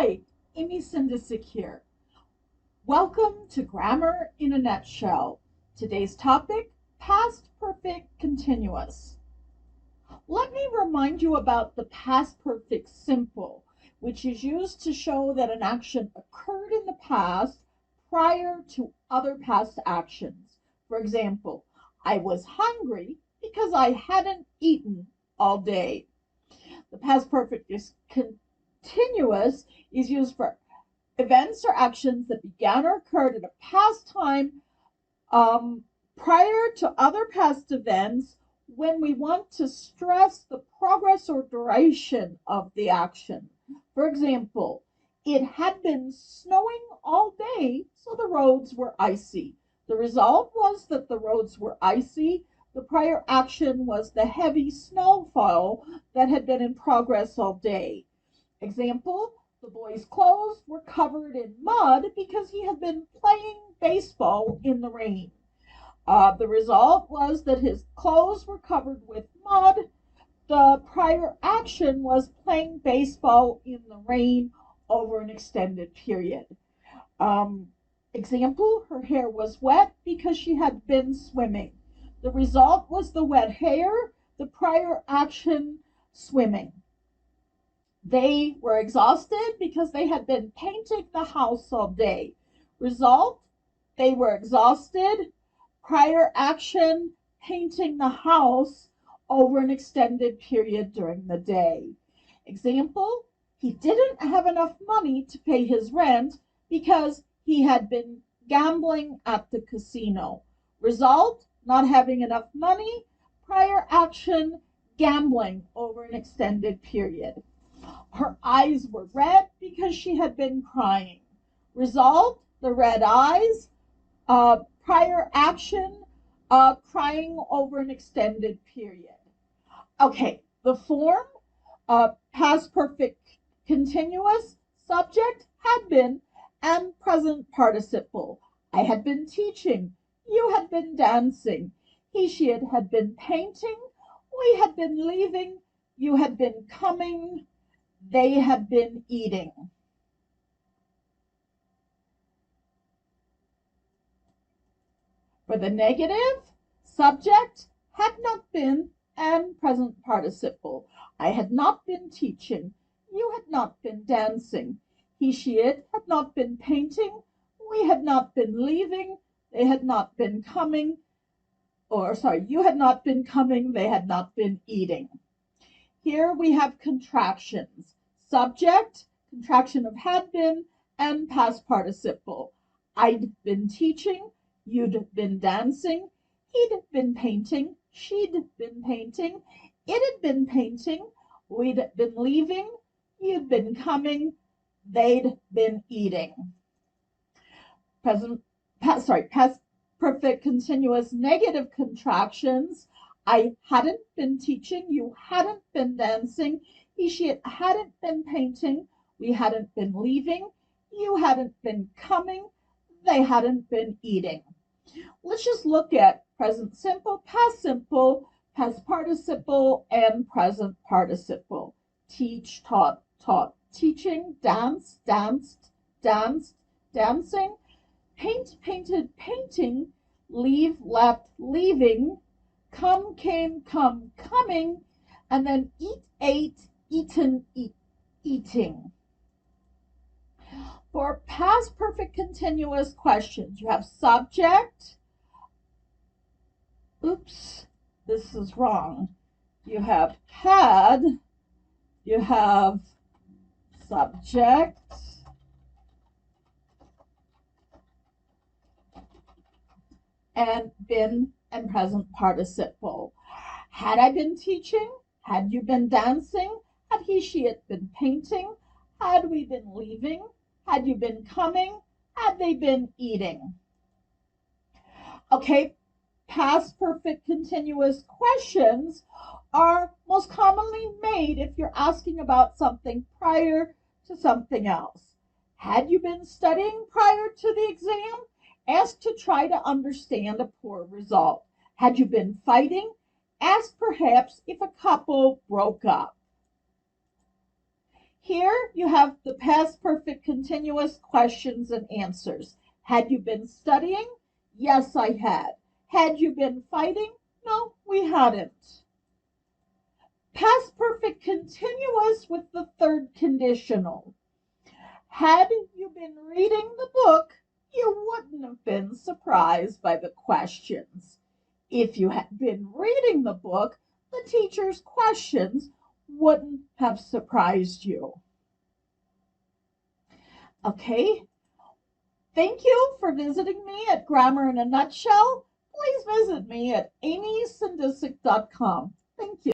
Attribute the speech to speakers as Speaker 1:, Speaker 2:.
Speaker 1: Hi, Amy Sindicic here. Welcome to Grammar in a Nutshell. Today's topic, Past Perfect Continuous. Let me remind you about the past perfect simple, which is used to show that an action occurred in the past prior to other past actions. For example, I was hungry because I hadn't eaten all day. The past perfect is continuous is used for events or actions that began or occurred at a past time prior to other past events when we want to stress the progress or duration of the action. For example, it had been snowing all day, so the roads were icy. The result was that the roads were icy. The prior action was the heavy snowfall that had been in progress all day. Example, the boy's clothes were covered in mud because he had been playing baseball in the rain. The result was that his clothes were covered with mud. The prior action was playing baseball in the rain over an extended period. Example, her hair was wet because she had been swimming. The result was the wet hair, the prior action, swimming. They were exhausted because they had been painting the house all day. Result, they were exhausted. Prior action, painting the house over an extended period during the day. Example, he didn't have enough money to pay his rent because he had been gambling at the casino. Result, not having enough money. Prior action, gambling over an extended period. Her eyes were red because she had been crying. Result, the red eyes. Prior action, crying over an extended period. Okay, the form, past perfect continuous, subject, had been, and present participle. I had been teaching. You had been dancing. He, she, it had been painting. We had been leaving. You had been coming. They had been eating. For the negative, subject, had not been, and present participle. I had not been teaching. You had not been dancing. He, she, it had not been painting. We had not been leaving. They had not been coming. You had not been coming. They had not been eating. Here we have contractions. Subject, contraction of had been, and past participle. I'd been teaching. You'd been dancing. He'd been painting. She'd been painting. It had been painting. We'd been leaving. You'd been coming. They'd been eating. Past perfect continuous negative contractions. I hadn't been teaching. You hadn't been dancing. He, she, it hadn't been painting. We hadn't been leaving. You hadn't been coming. They hadn't been eating. Let's just look at present simple, past participle, and present participle. Teach, taught, taught. Teaching, dance, danced, danced, dancing. Paint, painted, painting. Leave, left, leaving. Come, came, come, coming. And then eat, ate, eaten, eating. For past perfect continuous questions, you have subject. Oops, this is wrong. You have had, you have subject, and been and present participle. Had I been teaching? Had you been dancing? Had he, she, it been painting? Had we been leaving? Had you been coming? Had they been eating? Okay, past perfect continuous questions are most commonly made if you're asking about something prior to something else. Had you been studying prior to the exam? Ask to try to understand a poor result. Had you been fighting? Ask perhaps if a couple broke up. Here you have the past perfect continuous questions and answers. Had you been studying? Yes, I had. Had you been fighting? No, we hadn't. Past perfect continuous with the third conditional. Had you been reading the book, you wouldn't have been surprised by the questions. If you had been reading the book, the teacher's questions wouldn't have surprised you. Okay, thank you for visiting me at Grammar in a Nutshell. Please visit me at amysindicic.com. Thank you.